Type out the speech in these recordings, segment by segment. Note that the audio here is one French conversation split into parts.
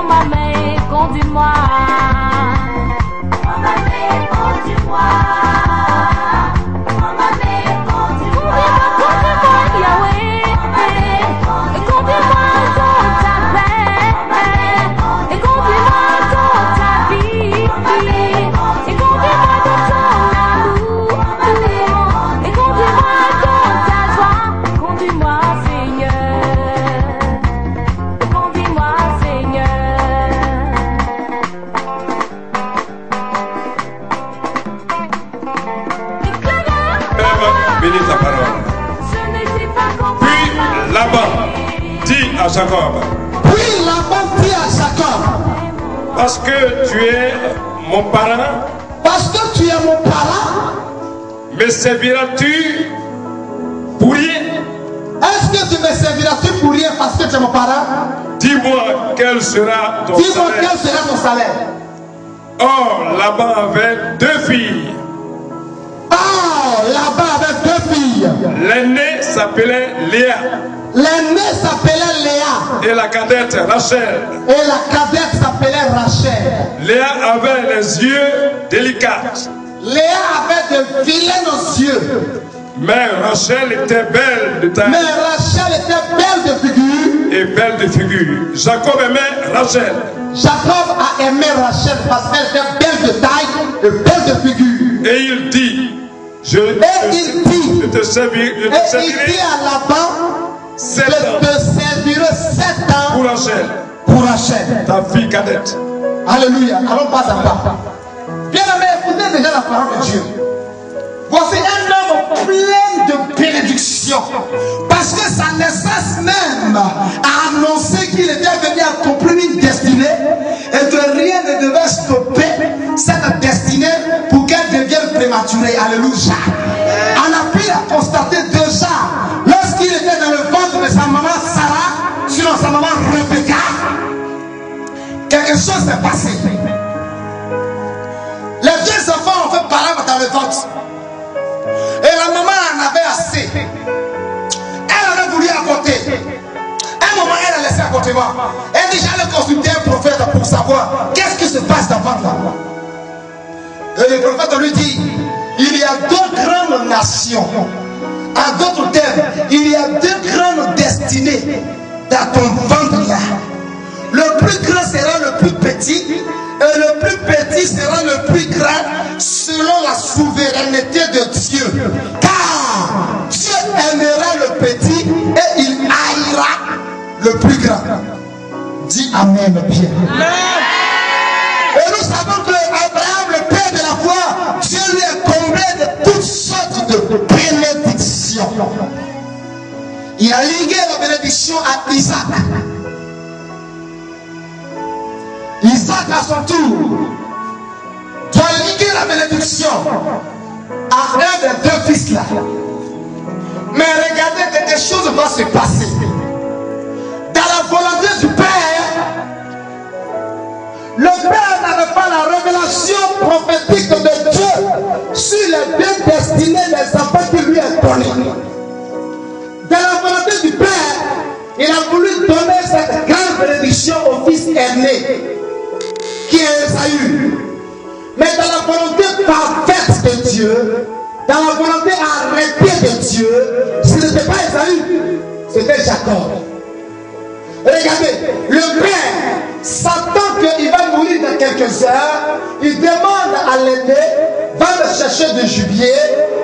ma main, conduis-moi. Prends ma main, conduis-moi. Prends ma main, conduis-moi. Conduis-moi, Yahweh. Et conduis-moi dans ta paix. Et conduis-moi dans ta vie. Et conduis-moi dans ton amour. Et conduis-moi dans ta joie. Conduis-moi, Seigneur. Conduis-moi, Seigneur. Bénis ta parole. Puis Laban dit à Jacob. Puis Laban dit à Jacob. Parce que tu es mon parent. Parce que tu es mon parent. Me serviras-tu pour rien? Est-ce que tu me serviras-tu pour rien parce que tu es mon parent? Dis-moi quel sera ton Dis-moi salaire. quel sera ton salaire. Or, Laban avait 2 filles. Oh, Laban avait 2 filles. L'aînée s'appelait Léa. L'aînée s'appelait Léa. Et la cadette Rachel. Et la cadette s'appelait Rachel. Léa avait les yeux délicats. Léa avait de vilains yeux. Mais Rachel était belle de taille. Mais Rachel était belle de figure. Et belle de figure. Jacob aimait Rachel. Jacob a aimé Rachel parce qu'elle était belle de taille et belle de figure. Et il dit, je te servirai Et il dit à Laban, 7 je ans te servirai 7 ans pour Rachel, pour Rachel, ta fille cadette. Alléluia. Allons pas à pas. Bien aimé, écoutez déjà la parole de Dieu. Voici un homme plein de bénédictions. Parce que sa naissance même a annoncé qu'il était venu accomplir une destinée et que rien ne devait stopper cette destinée pour qu'elle devienne prématurée. Alléluia. On a pu la constater déjà lorsqu'il était dans le ventre de sa maman Sarah, sinon sa maman Rebecca. Quelque chose s'est passé. Les deux enfants ont fait pareil dans le ventre. Et la maman en avait assez. Elle avait voulu avorter. Un moment, elle a laissé avortement. Elle dit, j'allais consulter un prophète pour savoir qu'est-ce qui se passe dans votre là. Et le prophète lui dit, il y a 2 grandes nations. En d'autres termes, il y a 2 grandes destinées dans ton ventre là. Le plus grand sera le plus petit. Et le plus petit sera le plus grand selon la souveraineté de Dieu. Car Dieu aimera le petit et il haïra le plus grand. Dis Amen, Pierre. Et nous savons que Abraham, le père de la foi, Dieu lui a comblé de toutes sortes de bénédictions. Il a ligué la bénédiction à Isaac. Isaac à son tour doit liguer la bénédiction à un des 2 fils là. Mais regardez que des choses vont se passer. Dans la volonté du Père, le Père n'avait pas la révélation prophétique de Dieu sur les 2 destinées des enfants qui lui est donné. Dans la volonté du Père, il a voulu donner cette grande bénédiction au fils aîné, qui est Esaü. Mais dans la volonté parfaite de Dieu, dans la volonté arrêtée de Dieu, ce n'était pas Esaü, c'était Jacob. Regardez, le père s'attend qu'il va mourir dans quelques heures. Il demande à l'aîné, va me chercher du gibier,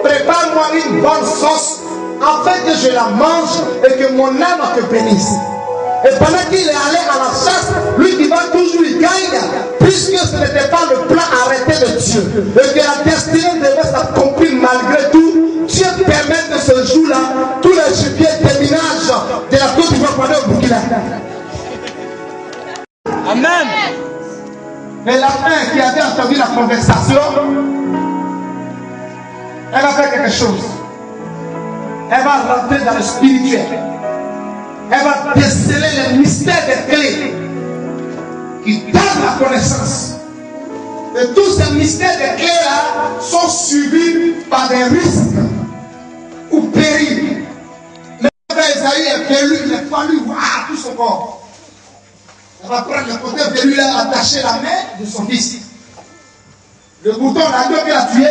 prépare-moi une bonne sauce afin que je la mange et que mon âme te bénisse. Et pendant qu'il est allé à la chasse, lui qui va toujours, il gagne, puisque ce n'était pas le plan arrêté de Dieu. Et que la destinée devait s'accomplir malgré tout. Dieu permet que ce jour-là, tous les gibiers déménagent de la Côte d'Ivoire pour aller au Burkina. Amen. Et la mère qui avait entendu la conversation, elle va faire quelque chose. Elle va rentrer dans le spirituel. Elle va déceler les mystères des clés qui donnent la connaissance. Et tous ces mystères des clés-là sont suivis par des risques ou périls. Mais Esaü est velu, il est fallu tout son corps. va prendre le côté de lui attacher la main de son fils. Le bouton l'agneau qu'il a tué,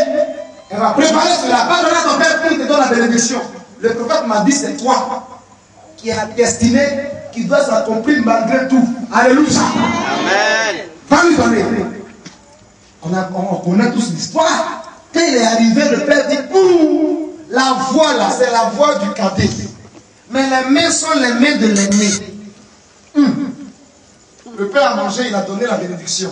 elle va préparer cela. Pas donner à ton père pour te donner la bénédiction. Le prophète m'a dit c'est toi qui as destiné, qui doit s'accomplir malgré tout. Alléluia. Amen. Va lui donner. On connaît tous l'histoire. Quand il est arrivé, le père dit, ouh, la voix là, c'est la voix du cadet. Mais les mains sont les mains de l'aîné. Le père a mangé, il a donné la bénédiction.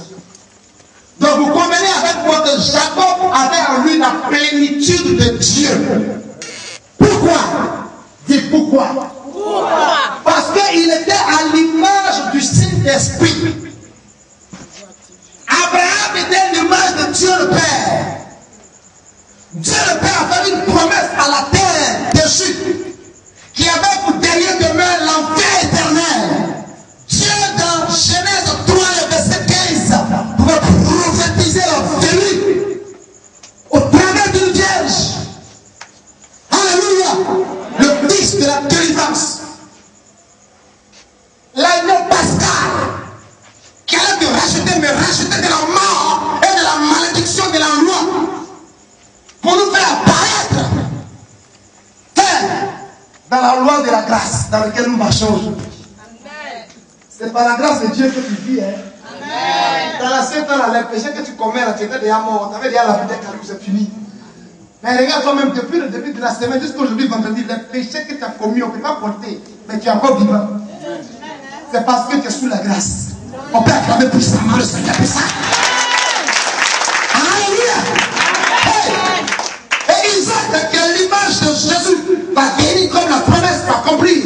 Donc vous convenez avec moi que Jacob avait en lui la plénitude de Dieu. Pourquoi? Dites pourquoi? Parce qu'il était à l'image du Saint-Esprit. Abraham était l'image de Dieu le Père. Dieu le Père a fait une promesse à la terre déchue qui avait pour dernier demeure l'enfer éternel. Dieu dans Genèse 3, le verset 15, pouvait prophétiser la venue au travers d'une vierge. Alléluia. Le fils de la délivrance. L'agneau pascal qui allait te racheter, mais racheter de la mort et de la malédiction de la loi pour nous faire apparaître dans la loi de la grâce dans laquelle nous marchons aujourd'hui. C'est par la grâce de Dieu que tu vis. Amen. Dans l'ancien temps, les péchés que tu commets, tu étais déjà mort. Tu avais déjà la vie des calus, c'est fini. Mais regarde toi-même, depuis le début de la semaine jusqu'à aujourd'hui, vendredi, les péchés que tu as commis, on ne peut pas compter. Mais tu es encore vivant. C'est parce que tu es sous la grâce. On peut acclamer puissamment le Seigneur pour ça. Alléluia. Et Isaac, qui est l'image de Jésus, va venir comme la promesse va accomplir.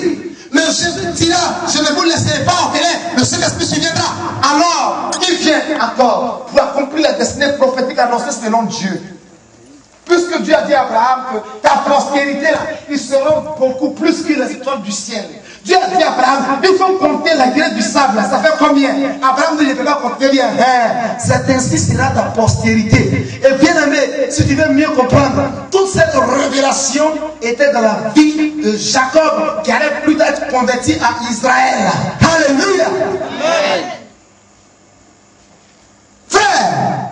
Mais Jésus dira, je ne vous laisserai pas orphelin, le Saint-Esprit suiviendra. Alors, il vient encore pour accomplir la destinée prophétique annoncée selon Dieu. Puisque Dieu a dit à Abraham que ta prospérité, là, ils seront beaucoup plus que les étoiles du ciel. Dieu a dit à Abraham, il faut compter la graine du sable, là, ça fait combien? Abraham dit, je ne peux pas compter bien. C'est ainsi sera ta postérité. Et bien aimé, si tu veux mieux comprendre, toute cette révélation était dans la vie de Jacob, qui allait plus tard être converti à Israël. Alléluia. Amen. Frère,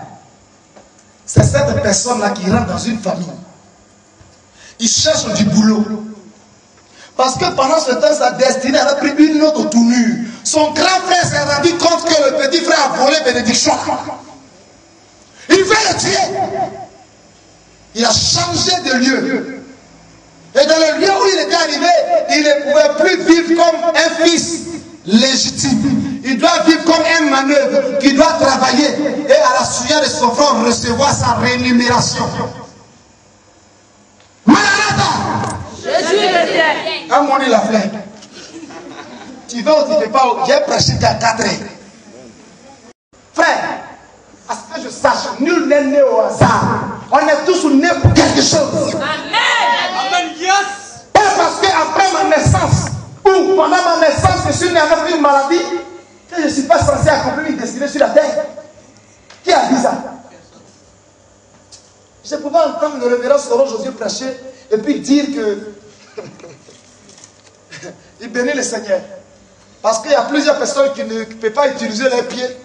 c'est cette personne-là qui rentre dans une famille. Il cherche du boulot. Parce que pendant ce temps, sa destinée avait pris une autre tournure. Son grand frère s'est rendu compte que le petit frère a volé bénédiction. Il veut le tuer. Il a changé de lieu. Et dans le lieu où il était arrivé, il ne pouvait plus vivre comme un fils légitime. Il doit vivre comme un manœuvre qui doit travailler et à la sueur de son front recevoir sa rémunération. Maranatha! Jésus était. Quand mon il a fait, tu vas ou tu ne fais pas, j'ai prêché qu'à 4 heures. Frère, à ce que je sache, nul n'est né au hasard. On est tous nés pour quelque chose. Amen. Amen, yes. Pas parce qu'après ma naissance, ou pendant ma naissance, je suis né avec une maladie, que je ne suis pas censé accomplir une destinée sur la terre. Qui a dit ça? Je pouvais entendre le révérend Soro Josué prêcher et puis dire que il bénit le Seigneur. Parce qu'il y a plusieurs personnes qui ne peuvent pas utiliser leurs pieds.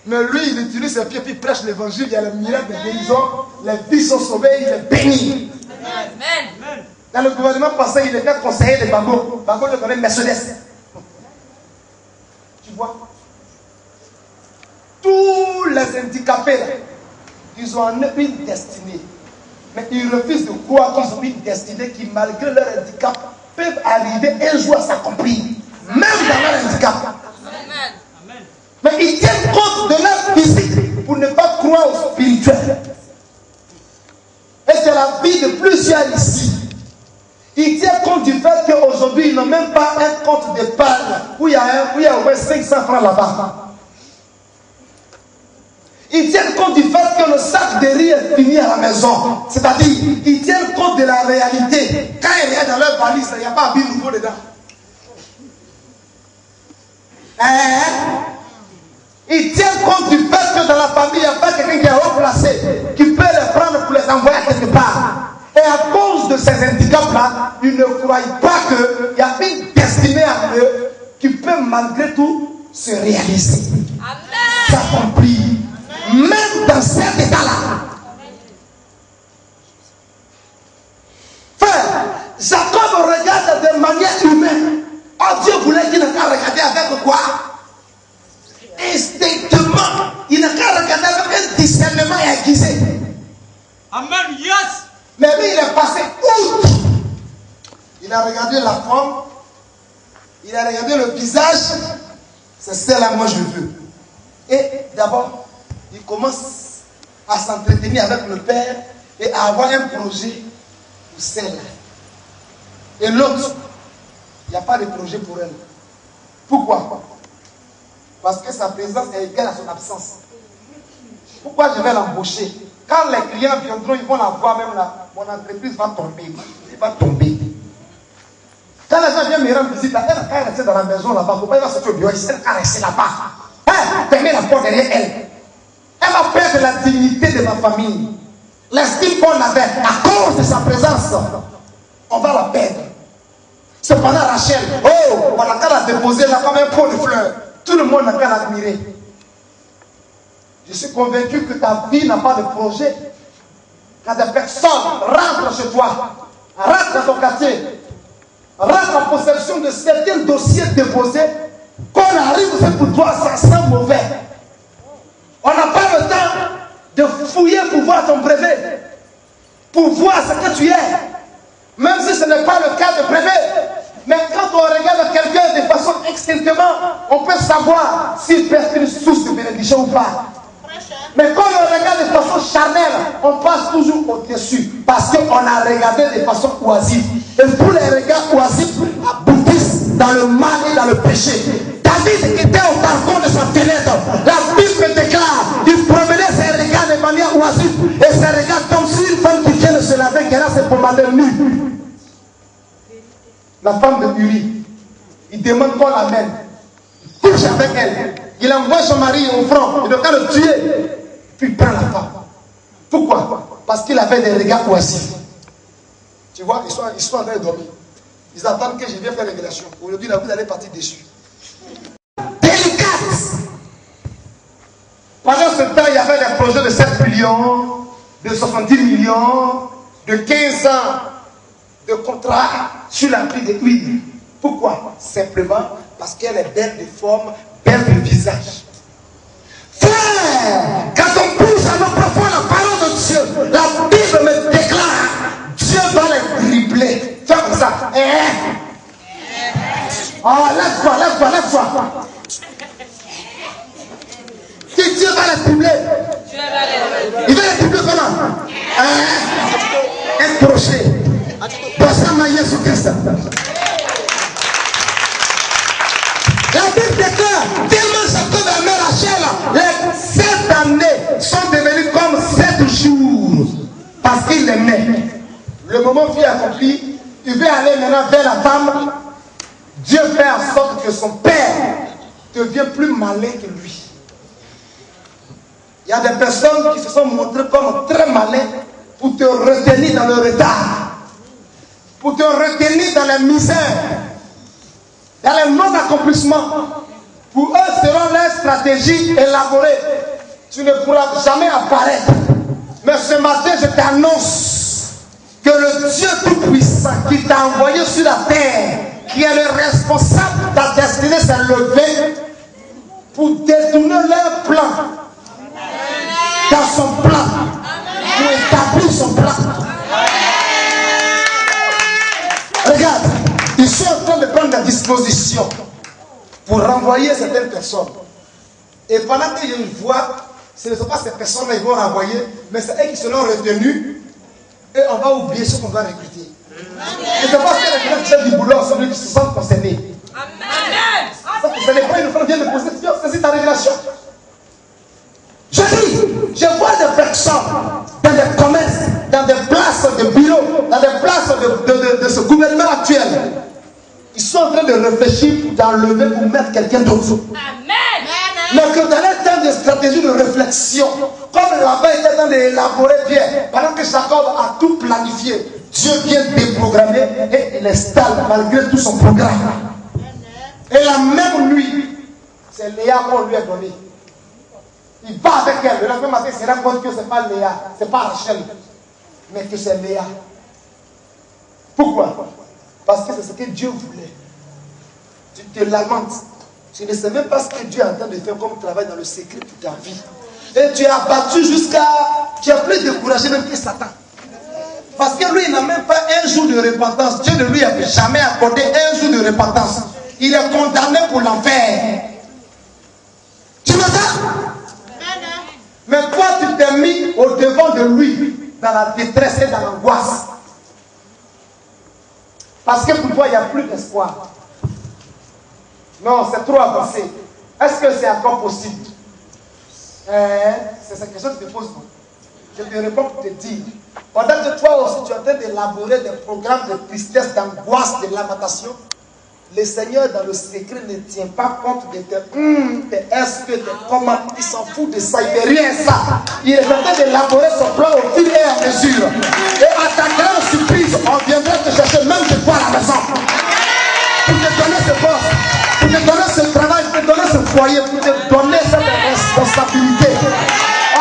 Mais lui, il utilise ses pieds puis il prêche l'évangile. Il y a le miracle de guérison. Les vies sont sauvées, il est béni. Amen. Dans le gouvernement passé, il était conseiller de Bango. Bango le connaît Mercedes. Tu vois? Tous les handicapés, là, ils ont une destinée. Mais ils refusent de croire qu'ils ont une destinée qui, malgré leur handicap, peuvent arriver un jour à s'accomplir. Même dans leur handicap. Amen. Mais ils tiennent compte de leur physique pour ne pas croire au spirituel. Et c'est la vie de plusieurs ici. Ils tiennent compte du fait qu'aujourd'hui, ils n'ont même pas un compte d'épargne où il y a au moins 500 francs là-bas. Ils tiennent compte du fait que le sac de riz est fini à la maison. C'est-à-dire, ils tiennent compte de la réalité. Quand il est dans leur valise, il n'y a pas un billet nouveau dedans. Ils tiennent compte du fait que dans la famille, il n'y a pas quelqu'un qui est haut placé, qui peut les prendre pour les envoyer quelque part. Et à cause de ces handicaps-là, ils ne croient pas qu'il y a une destinée à eux qui peut malgré tout se réaliser, Amen. s'accomplir, même dans cet état-là. Frère, Jacob regarde de manière humaine. Oh, Dieu voulait qu'il n'a qu'à regarder avec quoi? Instinctivement, il n'a qu'à regarder avec un discernement aiguisé. Amen. Yes. Mais lui, il est passé outre. Il a regardé la forme, il a regardé le visage. C'est celle-là que moi je veux. Et d'abord, il commence à s'entretenir avec le père et à avoir un projet pour celle-là. Et l'autre, il n'y a pas de projet pour elle. Pourquoi? Parce que sa présence est égale à son absence. Pourquoi je vais l'embaucher? Quand les clients viendront, ils vont la voir même là. Mon entreprise va tomber. Elle va tomber. Quand les gens viennent me rendre visite, elle n'a qu'à rester dans la maison là-bas. Pourquoi il va sortir au bureau? Elle n'a qu'à rester là-bas. Fermez la porte derrière elle. Elle va perdre la dignité de ma famille. L'estime qu'on avait à cause de sa présence, on va la perdre. Cependant, Rachel, oh, on n'a qu'à la déposer là comme un pot de fleurs. Tout le monde n'a qu'à l'admirer. Je suis convaincu que ta vie n'a pas de projet. Quand des personnes rentrent chez toi, rentrent dans ton quartier, rentrent en possession de certains dossiers déposés, qu'on arrive c'est pour toi, ça sent mauvais. On n'a pas le temps de fouiller pour voir ton brevet, pour voir ce que tu es, même si ce n'est pas le cas de brevet. Mais quand on regarde quelqu'un de façon instinctivement, on peut savoir s'il perd une source de bénédiction ou pas. Mais quand on regarde de façon charnelle, on passe toujours au-dessus. Parce qu'on a regardé de façon oisive. Et tous les regards oisifs aboutissent dans le mal et dans le péché. David était au balcon de sa fenêtre. La Bible déclare, il promenait ses regards de manière oisive. Et ses regards comme si une femme qui vient de se laver, qu'elle a ses pommades nues. La femme de Uri, il demande qu'on l'amène. Il couche avec elle. Il envoie son mari au front. Il doit le tuer. Puis il prend la femme. Pourquoi? Parce qu'il avait des regards oisifs. Tu vois, ils sont en train de dormir. Ils attendent que je vienne faire révélation. Aujourd'hui, vous allez partir déçus. Délicate. Pendant ce temps, il y avait des projets de 7 millions, de 70 millions, de 15 ans de contrat sur la pluie de huile. Pourquoi? Simplement parce qu'elle est belle de forme, belle de visage. Frère, quand on pousse à nos profonds la parole de Dieu, la Bible me déclare, Dieu va les dribbler. Fais comme ça. Oh, lève-toi, lève-toi, lève-toi. Si Dieu va les dribbler, il va les dribbler comment? Un crochet. La Bible déclare, tellement Jacob aimait Rachel, les 7 années sont devenues comme 7 jours. Parce qu'il l'aimait. Le moment fut accompli, il veut aller maintenant vers la femme. Dieu fait en sorte que son père devient plus malin que lui. Il y a des personnes qui se sont montrées comme très malins pour te retenir dans le retard. Pour te retenir dans la misère, dans les non-accomplissements. Pour eux, selon leur stratégie élaborée, tu ne pourras jamais apparaître. Mais ce matin, je t'annonce que le Dieu Tout-Puissant qui t'a envoyé sur la terre, qui est le responsable de ta destinée, s'est levé pour détourner leur plan dans son plan, pour établir son plan. Regarde, ils sont en train de prendre des dispositions pour renvoyer certaines personnes. Et pendant qu'il y a une voix, ce ne sont pas ces personnes-là qui vont renvoyer, mais c'est eux qui seront retenus et on va oublier ce qu'on va recruter. Et c'est parce que les gens qui cherchent du boulot sont ceux qui se sentent concernés. Amen. Ce n'est pas une fois vient de poser, c'est ta révélation. Je dis, je vois des personnes dans des commerces, dans des places de bureaux, dans des places de ce gouvernement actuel. Ils sont en train de réfléchir pour t'enlever pour mettre quelqu'un d'autre. Amen. Mais que dans les temps de stratégie de réflexion, comme là-bas était en train d'élaborer bien, pendant que Jacob a tout planifié, Dieu vient déprogrammer et il installe malgré tout son programme. Et la même nuit, c'est Léa qu'on lui a donné. Il va avec elle. Le lendemain matin, il se rend compte que ce n'est pas Léa, ce n'est pas Rachel, mais que c'est Léa. Pourquoi? Parce que c'est ce que Dieu voulait. Tu te lamentes. Tu ne sais même pas ce que Dieu est en train de faire comme travail dans le secret de ta vie. Et tu es abattu jusqu'à... Tu es plus découragé même que Satan. Parce que lui, il n'a même pas un jour de repentance. Dieu ne lui a jamais accordé un jour de repentance. Il est condamné pour l'enfer. Tu m'entends? Mais toi, tu t'es mis au devant de lui dans la détresse et dans l'angoisse. Parce que pour toi, il n'y a plus d'espoir. Non, c'est trop avancé. Est-ce que c'est encore possible? C'est cette question que je te pose. Je te réponds pour te dire. Pendant que toi aussi, tu es en train d'élaborer des programmes de tristesse, d'angoisse, de lamentation, le Seigneur, dans le secret, ne tient pas compte de tes est-ce que, tes comment, il s'en fout de ça, il ne fait rien ça. Il est en train d'élaborer son plan au fil et à mesure. Et à ta grande surprise, on viendra te chercher même de toi à la maison. Pour te donner ce poste, pour te donner ce travail, pour te donner ce foyer, pour te donner cette responsabilité. Oh,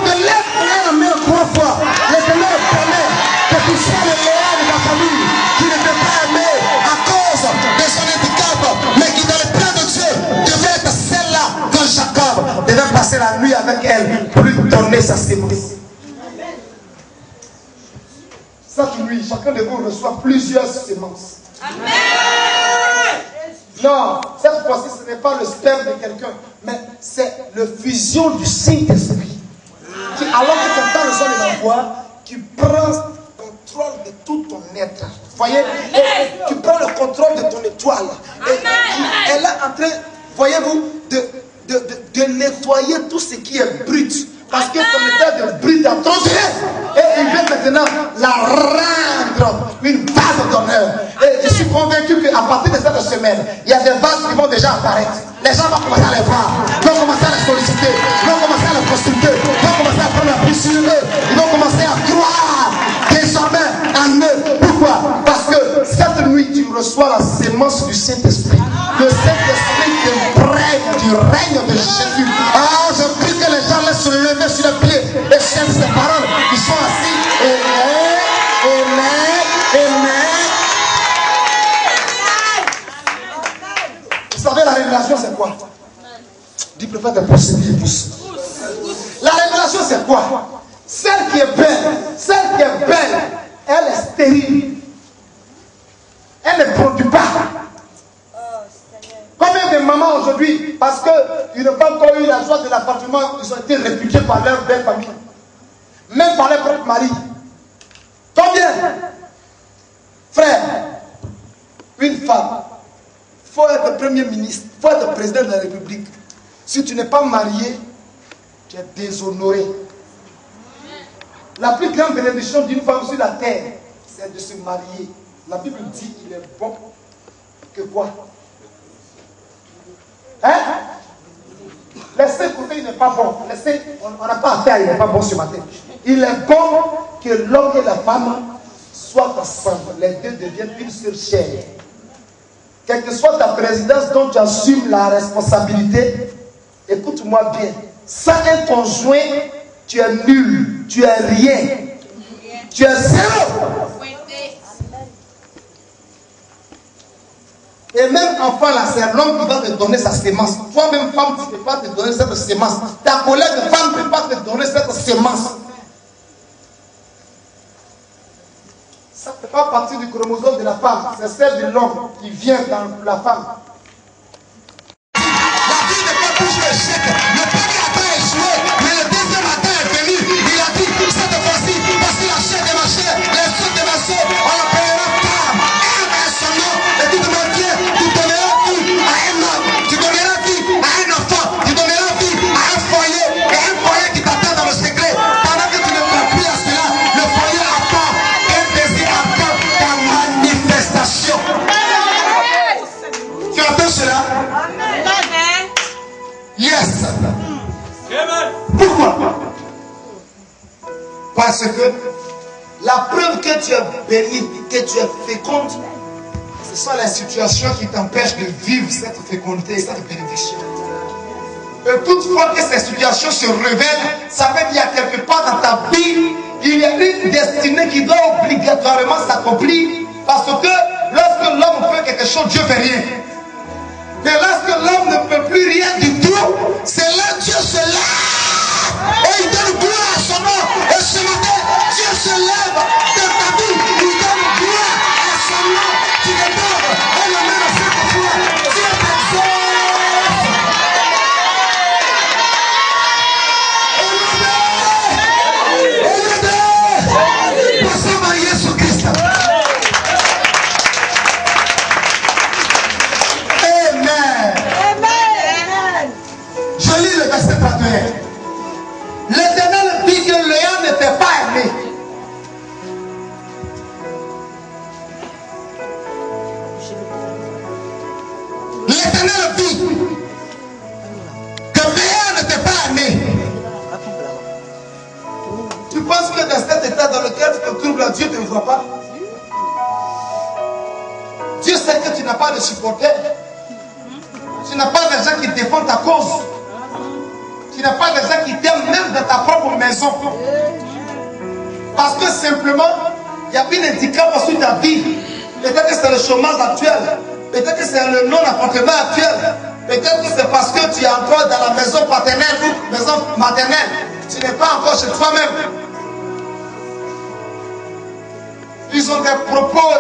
te lève la main 3 fois. Le Seigneur permet que tu sois le Léa de ta famille, qui ne peut pas aimer à cause de son handicap, mais qui dans le plan de Dieu devait être celle-là que Jacob devait passer la nuit avec elle pour lui donner sa sémence. Cette nuit, chacun de vous reçoit plusieurs sémences. Amen. Non, cette fois-ci, ce n'est pas le sperme de quelqu'un, mais c'est la fusion du Saint-Esprit. Qui, alors que tu entends le son de la voix, qui prend contrôle de tout ton être. Vous voyez, et tu prends le contrôle de ton étoile. Et elle est en train, voyez-vous, de nettoyer tout ce qui est brut. Parce que ton état de brut a trop duré. Et il vient maintenant la rendre une vase d'honneur. Et je suis convaincu qu'à partir de cette semaine, il y a des vases qui vont déjà apparaître. Les gens vont commencer à les voir, vont commencer à les solliciter, vont commencer à les consulter, vont commencer à prendre la prise sur eux. Ils vont commencer à croire désormais en eux. Pourquoi? Parce que cette nuit, tu reçois la sémence du Saint-Esprit. Le Saint-Esprit t'imprègne du règne de Jésus. Ah, je prie que les gens laissent se lever sur les pieds et chantent ces paroles. Ils sont assis. Amen, amen, amen. Vous savez, la révélation, c'est quoi? Dis prophète de procéder, pousse. La révélation, c'est quoi? Celle qui est belle, elle est stérile. Elle ne produit pas. Combien de mamans aujourd'hui, parce qu'ils n'ont pas encore eu la joie de l'appartement, ils ont été répudiés par leur belle famille, même par leur propre mari. Combien? Frère, une femme, il faut être premier ministre, il faut être président de la République. Si tu n'es pas marié, tu es déshonoré. La plus grande bénédiction d'une femme sur la terre, c'est de se marier. La Bible dit qu'il est bon que quoi? Hein? Laissez côté, il n'est pas bon. Laissez, on n'a pas affaire, il n'est pas bon ce matin. Il est bon que l'homme et la femme soient ensemble. Les deux deviennent une seule chair. Quelle que soit ta présidence dont tu assumes la responsabilité, écoute-moi bien. Sans un conjoint, tu es nul, tu es rien. Tu es zéro. Et même enfant là, c'est l'homme qui va te donner sa sémence. Toi-même femme, tu ne peux pas te donner cette sémence. Ta collègue femme ne peut pas te donner cette sémence. Ça ne fait pas partie du chromosome de la femme. C'est celle de l'homme qui vient dans la femme. La vie n'est pas toujours échec. Le premier a pas échoué, mais le deuxième matin est venu. Il a dit, cette fois-ci, voici la chair de ma chair, les fruits de ma chair, on l'appellera femme. Et avec son nom, et tu demandes Dieu, tu donneras vie à un homme, tu donneras vie à un enfant, tu donneras vie à un foyer, et un foyer qui t'attend dans le secret. Pendant que tu ne fais plus à cela, le foyer attend, un désir attend ta manifestation. Tu entends cela? Yes. Pourquoi? Parce que la preuve que tu es béni, que tu es féconde, Ce sont les situations qui t'empêchent de vivre cette fécondité, cette bénédiction. Et toutefois que ces situations se révèlent, ça veut dire qu'il y a quelque part dans ta vie, il y a une destinée qui doit obligatoirement s'accomplir. Parce que lorsque l'homme fait quelque chose, Dieu ne fait rien. Et lorsque l'homme ne peut plus rien du tout, c'est là que Dieu se lève. Et il donne gloire à son nom. Et ce matin, Dieu se lève de ta vie. Il donne gloire à son nom. Tu te lèves. Et le même à cette fois, Dieu t'exauce. Passons à Jésus-Christ. Je lis le verset 31. L'Éternel dit que Léa n'était pas aimé. L'Éternel dit que Léa n'était pas aimé. Tu penses que dans cet état dans lequel tu te trouves là, Dieu ne te voit pas? Dieu sait que tu n'as pas de supporter. Tu n'as pas de gens qui défendent ta cause. Tu n'as pas de gens qui t'aiment même dans ta propre maison. Parce que simplement, il y a un handicap sur ta vie. Peut-être que c'est le chômage actuel. Peut-être que c'est le non-appartement actuel. Peut-être que c'est parce que tu es encore dans la maison paternelle ou maison maternelle. Tu n'es pas encore chez toi-même. Ils ont des propos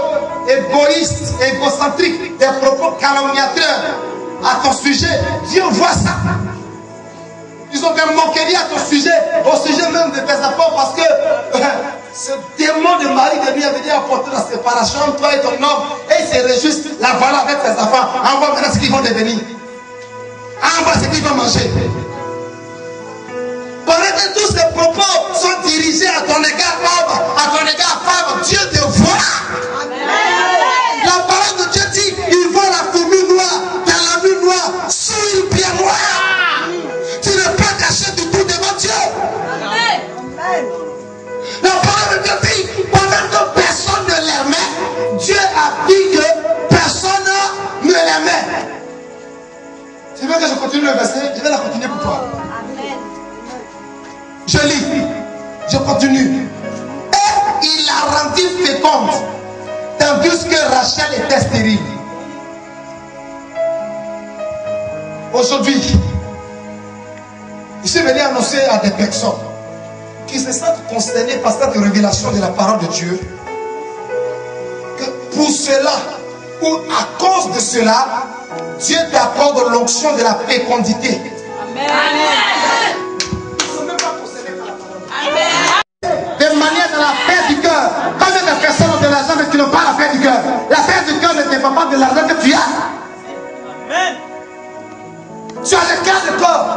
égoïstes, égocentriques, des propos calomniateurs à ton sujet. Dieu voit ça. Ils ont des moqueries à ton sujet, au sujet même de tes enfants, parce que ce démon de mari de nuit avait dit apporter la séparation entre toi et ton homme, et ils se réjouissent la voilà avec tes enfants. Envoie maintenant ce qu'ils vont devenir. Envoie ce qu'ils vont manger. Pendant que tous ces propos sont dirigés à ton égard homme, à ton égard femme, Dieu te voit. Amen. La parole de Dieu dit, il voit la fourmi noire dans la nuit noire, sous une pierre noire. Tu n'es pas caché du tout devant Dieu. Amen. La parole de Dieu dit, pendant que personne ne l'aimait, Dieu a dit que personne ne l'aimait. Tu veux que je continue le verset? Je vais la continuer pour toi. Je lis, je continue. Et il la rendit féconde, tandis que Rachel était stérile. Aujourd'hui, je suis venu annoncer à des personnes qui se sentent concernées par cette révélation de la parole de Dieu, que pour cela, ou à cause de cela, Dieu t'accorde l'onction de la fécondité. Amen. Amen. De manière de la paix du cœur. Combien de personnes ont de l'argent mais qui n'ont pas la paix du cœur? La paix du cœur ne dépend pas de l'argent que tu as. Amen. Tu as le cœur de corps.